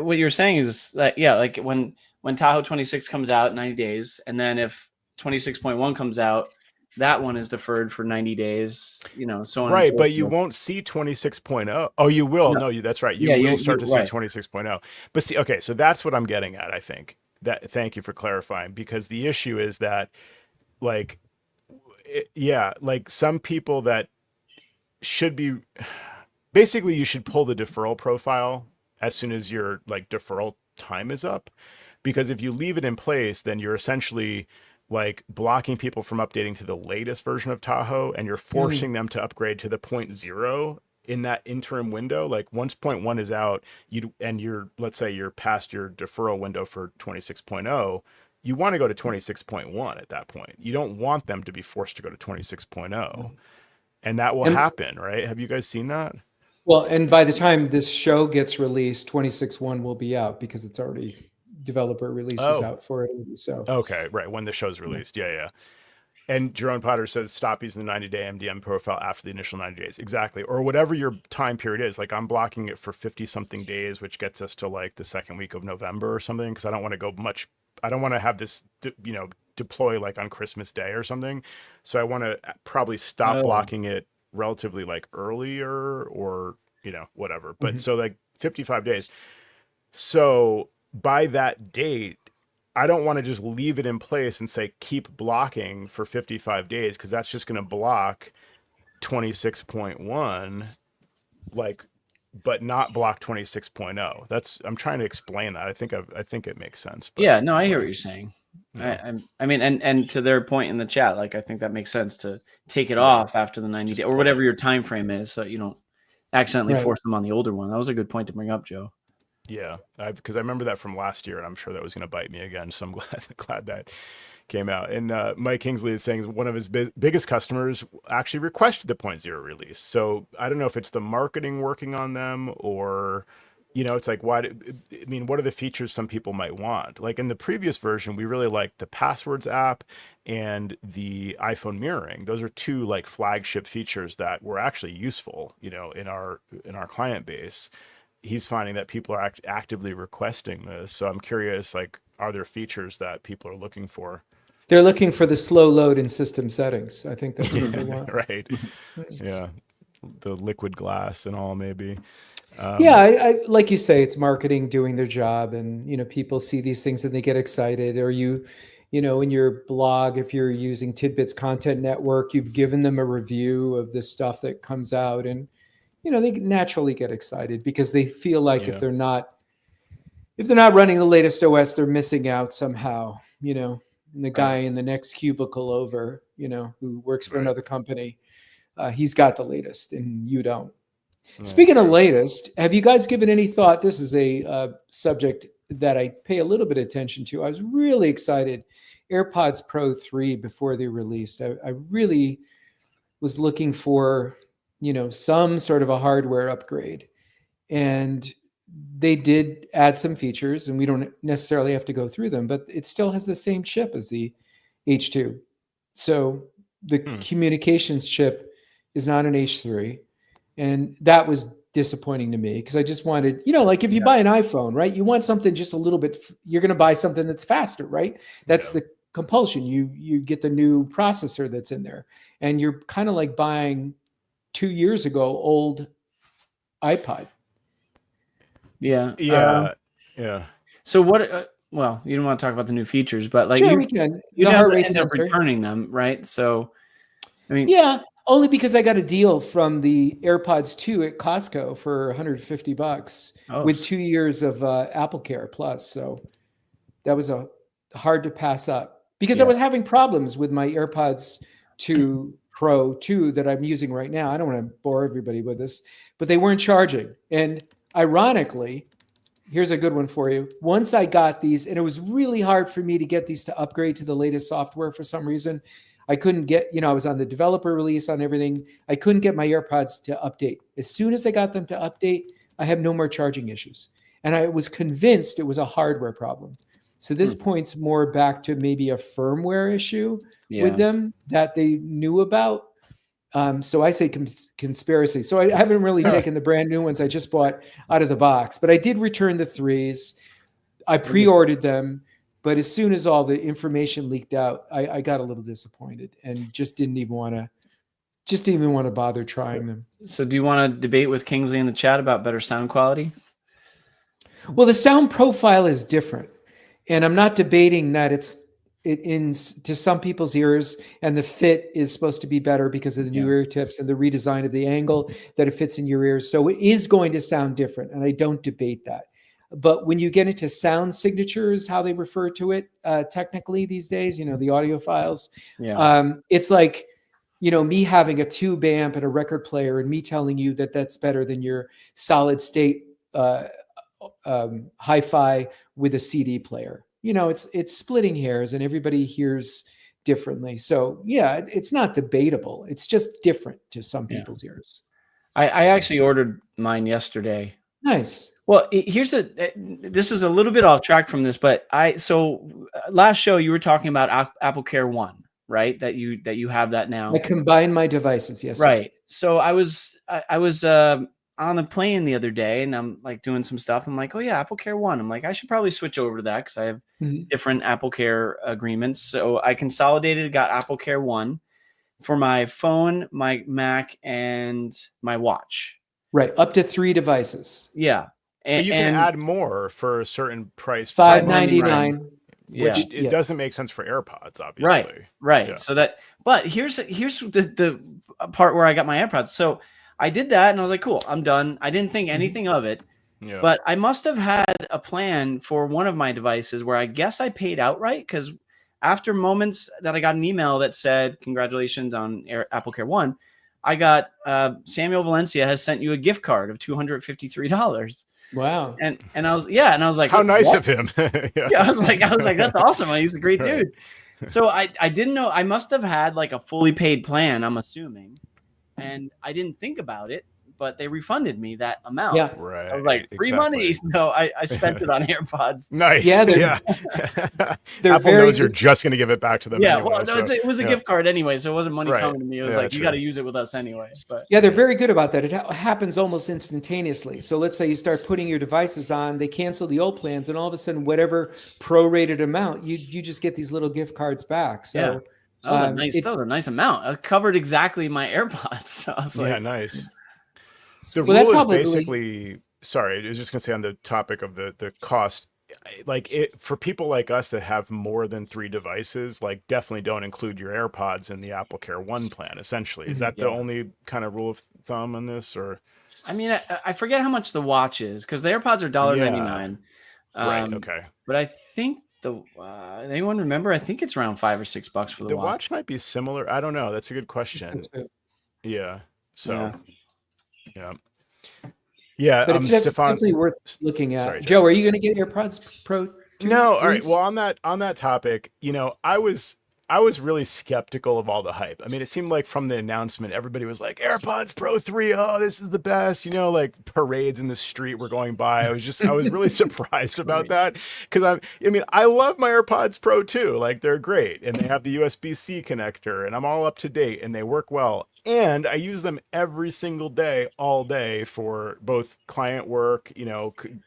what you're saying is that, yeah, like when Tahoe 26 comes out 90 days, and then if 26.1 comes out, that one is deferred for 90 days, so on and Right, so but you forth. won't see 26.0. Oh, you will. No, No, that's right. You yeah, will start to see right. 26.0. But see, okay, so that's what I'm getting at, I think. Thank you for clarifying, because the issue is that, like, yeah, like some people that should be, basically you should pull the deferral profile as soon as your like deferral time is up, because if you leave it in place, then you're essentially like blocking people from updating to the latest version of Tahoe, and you're forcing them to upgrade to the point zero in that interim window. Like once point one is out, you're, let's say you're past your deferral window for 26.0, you want to go to 26.1 at that point. You don't want them to be forced to go to 26.0. And that will And happen, right? Have you guys seen that? well, and by the time this show gets released, 26.1 will be out because it's already developer releases Oh, out for it. So okay, right. When the show's released. Yeah, yeah. And Jerome Potter says stop using the 90-day MDM profile after the initial 90 days. Exactly. Or whatever your time period is. Like I'm blocking it for 50 something days, which gets us to like the second week of November or something. Cause I don't want to go much, I don't want to have this, deploy like on Christmas Day or something. So I want to probably stop Oh, blocking it relatively like earlier, or, whatever. But mhm. so like 55 days. So by that date, I don't want to just leave it in place and say keep blocking for 55 days, because that's just going to block 26.1, like, but not block 26.0. That's, I'm trying to explain that. I think it makes sense, but yeah, no, I hear what you're saying. yeah, I mean, and to their point in the chat, like I think that makes sense to take it yeah, off after the 90 day just or pull whatever it. your time frame is, so you don't accidentally Right. force them on the older one. That was a good point to bring up, Joe. Yeah, because I remember that from last year, and I'm sure that was going to bite me again. So I'm glad that came out. And Mike Kingsley is saying one of his biggest customers actually requested the point zero release. So I don't know if it's the marketing working on them, or it's like, I mean, what are the features some people might want? Like in the previous version, we really liked the passwords app and the iPhone mirroring. Those are two like flagship features that were actually useful, in our client base. He's finding that people are actively requesting this. So I'm curious, like, are there features that people are looking for? They're looking for the slow load in system settings. I think that's what they want. Right. Yeah. The liquid glass and all, maybe. Yeah, I like you say, it's marketing doing their job, and people see these things and they get excited. Or in your blog, if you're using Tidbits Content Network, you've given them a review of the stuff that comes out, and they naturally get excited because they feel like if Yeah. they're not running the latest OS, they're missing out somehow. And the guy in the next cubicle over, who works for Right. another company, he's got the latest, and you don't. Yeah, Speaking of true. latest, have you guys given any thought? This is a subject that I pay a little bit of attention to. I was really excited. AirPods Pro 3 before they released. I really was looking for, some sort of a hardware upgrade. And they did add some features, and we don't necessarily have to go through them, but it still has the same chip as the H2. So the communications chip is not an H3. And that was disappointing to me because I just wanted, like if you buy an iPhone, right? You want something just a little bit, you're going to buy something that's faster, right? That's Yeah. the compulsion. You get the new processor that's in there, and you're kind of like buying 2 years ago old iPod. Yeah. Yeah. Yeah. So what? Well, you don't want to talk about the new features, but like Sure, we can. you The never heart rate end up sensor. returning them, right? So, I mean, Yeah, only because I got a deal from the AirPods 2 at Costco for $150 oh, with 2 years of Apple Care Plus. So that was a hard to pass up because I yeah, was having problems with my AirPods 2 Pro 2 that I'm using right now. I don't want to bore everybody with this, but they weren't charging. And ironically, here's a good one for you. Once I got these, and it was really hard for me to get these to upgrade to the latest software for some reason. I couldn't get, I was on the developer release on everything. I couldn't get my AirPods to update. As soon as I got them to update, I have no more charging issues. And I was convinced it was a hardware problem. So this points more back to maybe a firmware issue with yeah. them that they knew about. So I say conspiracy. So I haven't really taken the brand new ones I just bought out of the box, but I did return the 3s. I pre-ordered them, but as soon as all the information leaked out, I got a little disappointed and just didn't even want to bother trying them. So do you want to debate with Kingsley in the chat about better sound quality? Well, the sound profile is different, and I'm not debating that to some people's ears, and the fit is supposed to be better because of the new ear tips and the redesign of the angle that it fits in your ears. So it is going to sound different, and I don't debate that. But when you get into sound signatures, how they refer to it technically these days, the audiophiles, it's like, me having a tube amp and a record player and me telling you that that's better than your solid state hi-fi with a CD player. It's splitting hairs and everybody hears differently. So yeah, it's not debatable. It's just different to some people's ears. I actually ordered mine yesterday. Nice. Well, this is a little bit off track from this, but last show you were talking about Apple Care One, right? That you have that now. I combine my devices. Yes. Right. So I was on the plane the other day and I'm like doing some stuff. I'm like, oh yeah, Apple Care One. I'm like, I should probably switch over to that because I have different Apple Care agreements. So I consolidated, got Apple Care One for my phone, my Mac, and my watch. Right. Up to 3 devices. Yeah. And you can add more for a certain price. $5.99. Which it doesn't make sense for AirPods, obviously. Right. Yeah. So but here's the part where I got my AirPods. So I did that and I was like, cool, I'm done. I didn't think anything of it, but I must have had a plan for one of my devices where I guess I paid outright because after moments that I got an email that said, congratulations on Apple Care One, I got Samuel Valencia has sent you a gift card of $253. Wow. And I was like, how nice what? of him. I was like, that's awesome. He's a great dude. So I didn't know. I must have had like a fully paid plan, I'm assuming. And I didn't think about it, but they refunded me that amount. Yeah. Right. So I was like, free money. So I spent it on AirPods. Nice. Yeah. Apple knows you're just going to give it back to them. Yeah. Anyway, Well, no, it was a gift card anyway. So it wasn't money coming to me. It was like, you got to use it with us anyway. But yeah, they're very good about that. It happens almost instantaneously. So let's say you start putting your devices on, they cancel the old plans, and all of a sudden, whatever prorated amount, you just get these little gift cards back. So yeah. That was a nice amount. It covered exactly my AirPods. So I was like, nice. The Well, rule is probably- basically, sorry, I was just going to say on the topic of the cost, like for people like us that have more than 3 devices, like definitely don't include your AirPods in the Apple Care One plan, essentially. Is that the only kind of rule of thumb on this? Or I mean, I forget how much the watch is because the AirPods are $1.99. Right, okay. But I think anyone remember? I think it's around $5 or $6 for the watch. The watch might be similar. I don't know. That's a good question. Yeah. So, yeah. But it's Stefan, definitely worth looking at. Sorry, Joe, are you going to get AirPods Pro 2? No. All right. Well, on that topic, I was really skeptical of all the hype. I mean, it seemed like from the announcement, everybody was like, AirPods Pro 3, oh, this is the best. Like parades in the street were going by. I was really surprised about that because I love my AirPods Pro too. Like they're great and they have the USB-C connector and I'm all up to date and they work well. And I use them every single day, all day for both client work,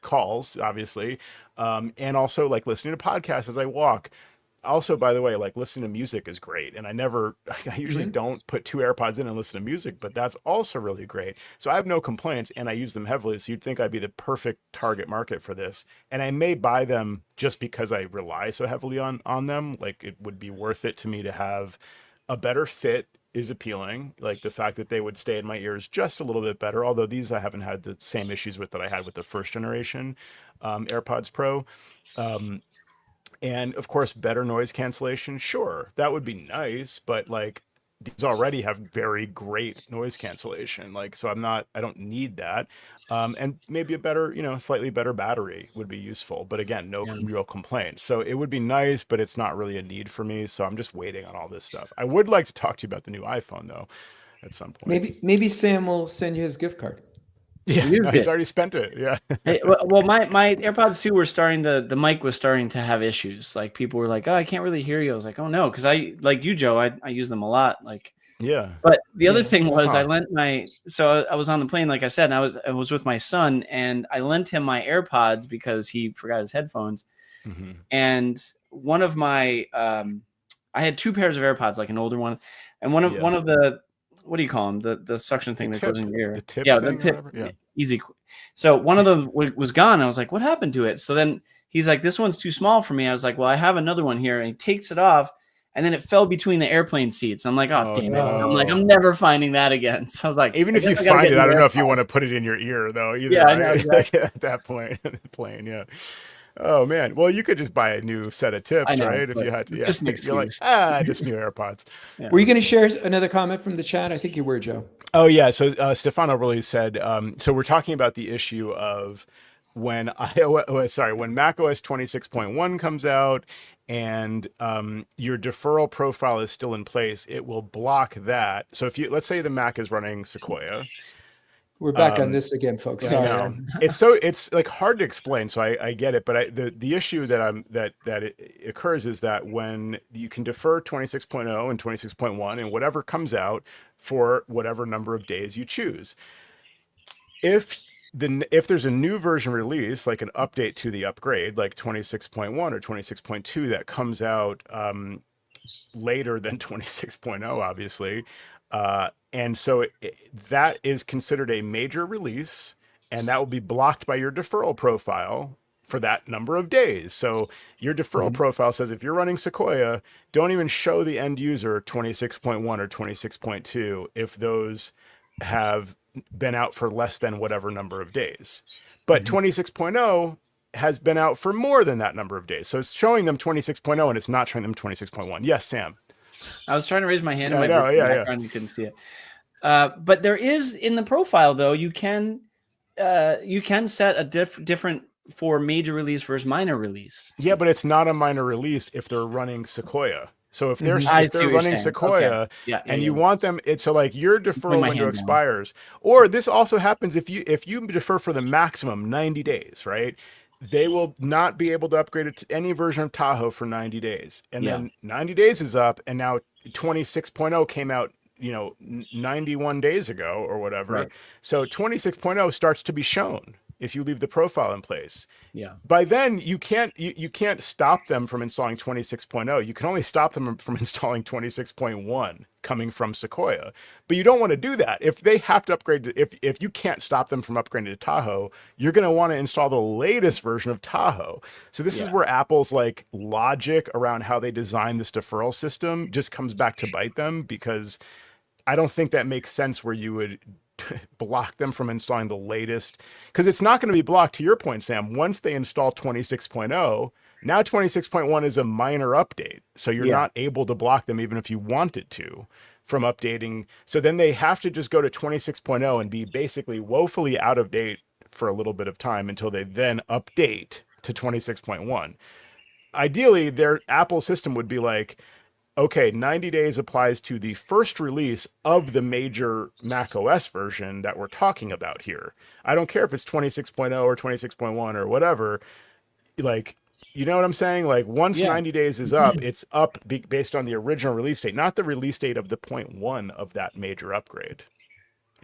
calls, obviously, and also like listening to podcasts as I walk. Also, by the way, like listening to music is great. And I usually don't put 2 AirPods in and listen to music, but that's also really great. So I have no complaints and I use them heavily. So you'd think I'd be the perfect target market for this. And I may buy them just because I rely so heavily on them. Like it would be worth it to me to have a better fit is appealing. Like the fact that they would stay in my ears just a little bit better. Although these I haven't had the same issues with that I had with the first generation AirPods Pro. And of course, better noise cancellation. Sure, that would be nice, but like these already have very great noise cancellation. Like, so I don't need that. And maybe a better, slightly better battery would be useful. But again, no real complaints. So it would be nice, but it's not really a need for me. So I'm just waiting on all this stuff. I would like to talk to you about the new iPhone though, at some point. Maybe Sam will send you his gift card. Yeah, he's already spent it. Yeah. Hey, well, my AirPods 2 were the mic was starting to have issues. Like people were like, "Oh, I can't really hear you." I was like, "Oh no," because I like you, Joe. I use them a lot. Like Yeah. But the other Yeah. thing was Huh. I was on the plane, like I said, and I was with my son, and I lent him my AirPods because he forgot his headphones. Mm-hmm. And one of my I had two pairs of AirPods, like an older one, and one of the, what do you call them, the suction thing that goes in your ear, the tip yeah, thing, the tip, or whatever. Yeah. easy. So one of them was gone. I was like, what happened to it? So then he's like, this one's too small for me. I was like, well, I have another one here, and he takes it off, and then it fell between the airplane seats. I'm like, oh, damn it. No. I'm like, I'm never finding that again. So I was like, even if you find it, I don't know if you want to put it in your ear though either. Yeah, right? I know, exactly. At that point in the plane, yeah. Oh man, well you could just buy a new set of tips, I know, right? If you had to, it's just an you're like, excuse. just new AirPods. Yeah. Were you going to share another comment from the chat? I think you were, Joe. Oh yeah, so Stefano really said, so we're talking about the issue of when when macOS 26.1 comes out and your deferral profile is still in place, it will block that. So if you, let's say the Mac is running Sequoia. We're back on this again, folks. I Sorry. know. It's like hard to explain, so I get it, but the issue that it occurs is that when you can defer 26.0 and 26.1 and whatever comes out for whatever number of days you choose, if there's a new version release, like an update to the upgrade, like 26.1 or 26.2 that comes out later than 26.0, obviously. And so that is considered a major release, and that will be blocked by your deferral profile for that number of days. So your deferral profile says if you're running Sequoia, don't even show the end user 26.1 or 26.2 if those have been out for less than whatever number of days. But 26.0 has been out for more than that number of days. So it's showing them 26.0 and it's not showing them 26.1. Yes, Sam. I was trying to raise my hand in my background. You couldn't see it. But there is in the profile though, you can set a different for major release versus minor release. Yeah, but it's not a minor release if they're running Sequoia. So if they're running Sequoia, okay. and you want them, it's so like your deferral window expires, or this also happens if you defer for the maximum 90 days, right? They will not be able to upgrade it to any version of Tahoe for 90 days. And then 90 days is up, and now 26.0 came out, 91 days ago or whatever. Right. So 26.0 starts to be shown if you leave the profile in place. Yeah. By then, you can't stop them from installing 26.0. You can only stop them from installing 26.1 coming from Sequoia. But you don't want to do that. If they have to upgrade, if you can't stop them from upgrading to Tahoe, you're going to want to install the latest version of Tahoe. So this is where Apple's like logic around how they design this deferral system just comes back to bite them, because I don't think that makes sense where you would block them from installing the latest, because it's not going to be blocked, to your point, Sam, once they install 26.0. Now 26.1 is a minor update, so you're not able to block them even if you wanted to from updating. So then they have to just go to 26.0 and be basically woefully out of date for a little bit of time until they then update to 26.1. Ideally, their Apple system would be like, okay, 90 days applies to the first release of the major macOS version that we're talking about here. I don't care if it's 26.0 or 26.1 or whatever. Like, you know what I'm saying? Like, once 90 days is up, it's up based on the original release date, not the release date of the 0.1 of that major upgrade.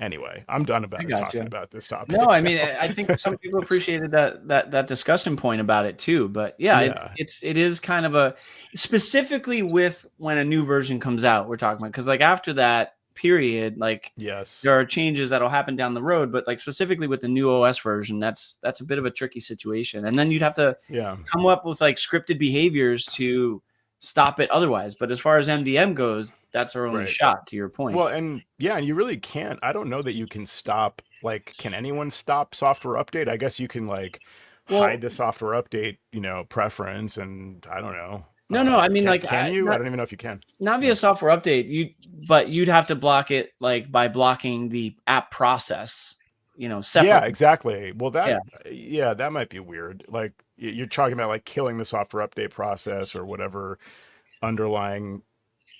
Anyway, I'm done talking about this topic. No, I mean, I think some people appreciated that discussion point about it too. But it is kind of a, specifically with when a new version comes out, we're talking about, because like after that period, like there are changes that'll happen down the road, but like specifically with the new OS version, that's a bit of a tricky situation. And then you'd have to come up with like scripted behaviors to stop it otherwise. But as far as MDM goes, that's our only shot, to your point. Well, and you really can't. I don't know that you can stop, like, can anyone stop software update? I guess you can like hide the software update, preference, and I don't know. No, I mean, can you? I don't even know if you can. Not via software update, but you'd have to block it like by blocking the app process, separately. Yeah, exactly. Well, that might be weird. Like, you're talking about like killing the software update process or whatever underlying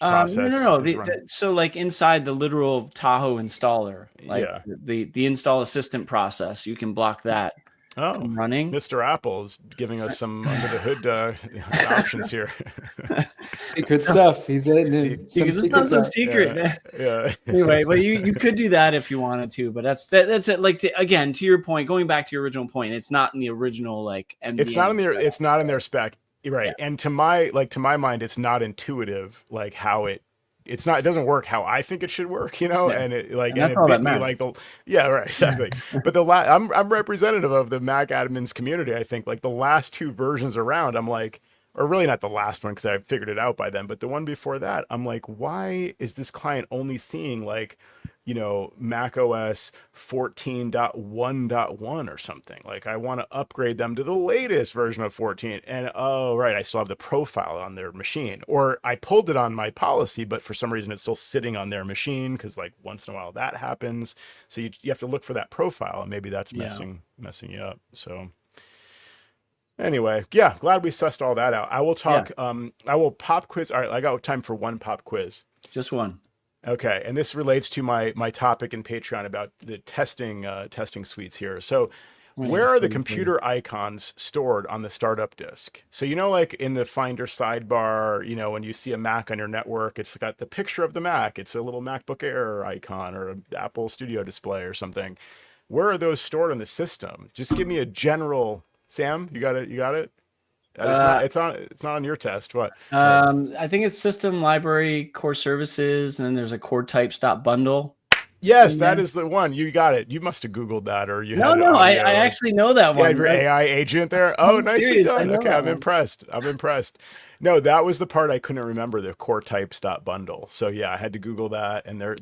process. No. So like inside the literal Tahoe installer, like the install assistant process, you can block that. Oh, running. Mr. Apple's giving us some under the hood options here. Secret stuff. He's letting in some It's secret not so stuff. secret. Yeah. Anyway, but you could do that if you wanted to, but that's it. Like again, to your point, going back to your original point, it's not in the original like MDM. It's not in their spec, right? Yeah. And to my mind, it's not intuitive, like how it doesn't work how I think it should work, you know. Yeah. And it like, and it bit me like right, exactly. But I'm representative of the Mac admins community. I think like the last 2 versions around, I'm like, or really not the last one because I figured it out by then, but the one before that, I'm like, why is this client only seeing like, you know, macOS 14.1.1 or something? Like I want to upgrade them to the latest version of 14. And oh, right, I still have the profile on their machine. Or I pulled it on my policy, but for some reason it's still sitting on their machine because like once in a while that happens. So you have to look for that profile and maybe that's messing you up. So anyway, yeah, glad we sussed all that out. I will talk, I will pop quiz. All right, I got time for one pop quiz. Just one. Okay, and this relates to my topic in Patreon about the testing suites here. So where are the computer icons stored on the startup disk? So, you know, like in the Finder sidebar, you know, when you see a Mac on your network, it's got the picture of the Mac. It's a little MacBook Air icon or an Apple Studio display or something. Where are those stored on the system? Just give me a general. Sam, you got it? You got it? It's not on your test. What? I think it's system, library, core services, and then there's a core types.bundle. Yes, that is the one. You got it. You must have Googled that, or you had I actually know that one. Yeah, your AI agent there. Oh, nicely done. Okay, I'm impressed. No, that was the part I couldn't remember, the core types.bundle. So yeah, I had to Google that, and they're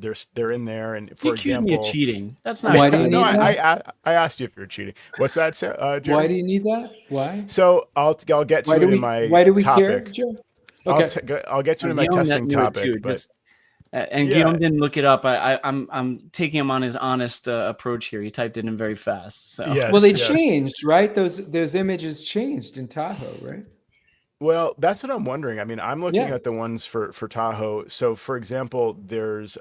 in there. And for example, me of cheating. That's not. Why do you need that? I asked you if you're cheating. What's that, Jeremy? Why do you need that? Why? So I'll get to it in my why do we topic. care, Joe? Okay. I'll get to it in my testing topic. But and Guillaume didn't look it up. I'm taking him on his honest approach here. He typed it in very fast. So well, they changed, right? Those images changed in Tahoe, right? Well, that's what I'm wondering. I mean, I'm looking at the ones for Tahoe. So, for example, there's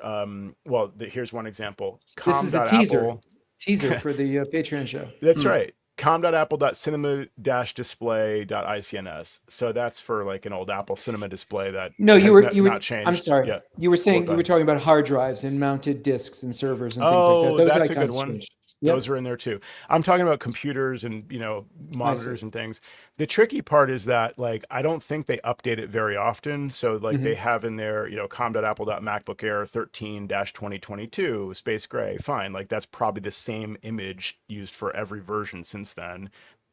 here's one example. This is the teaser for the Patreon show. That's right. com.apple.cinema-display.icns. So that's for like an old Apple Cinema display that you were not changed. I'm sorry. Yeah. You were saying you were talking about hard drives and mounted disks and servers and things like that. Those that's a good one. Changed. Those are in there too. I'm talking about computers and, you know, monitors and things. The tricky part is that like I don't think they update it very often. So like they have in there, you know, com.apple.macbook Air 13-2022 space gray. Fine. Like that's probably the same image used for every version since then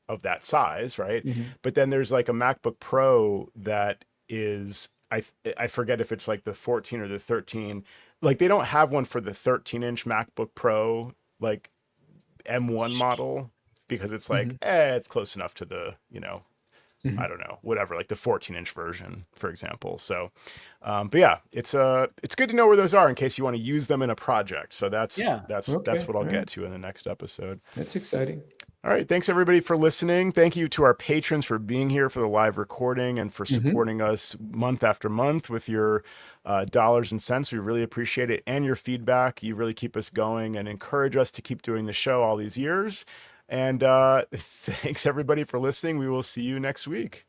of that size, right? But then there's like a MacBook Pro that is I forget if it's like the 14 or the 13. Like they don't have one for the 13-inch MacBook Pro like M1 model because it's like it's close enough to the, you know, I don't know, whatever, like the 14-inch version, for example. So but yeah, it's good to know where those are in case you want to use them in a project. So that's what I'll get to in the next episode. That's exciting. All right, thanks everybody for listening. Thank you to our patrons for being here for the live recording and for supporting us month after month with your dollars and cents. We really appreciate it, and your feedback. You really keep us going and encourage us to keep doing the show all these years. And thanks everybody for listening. We will see you next week.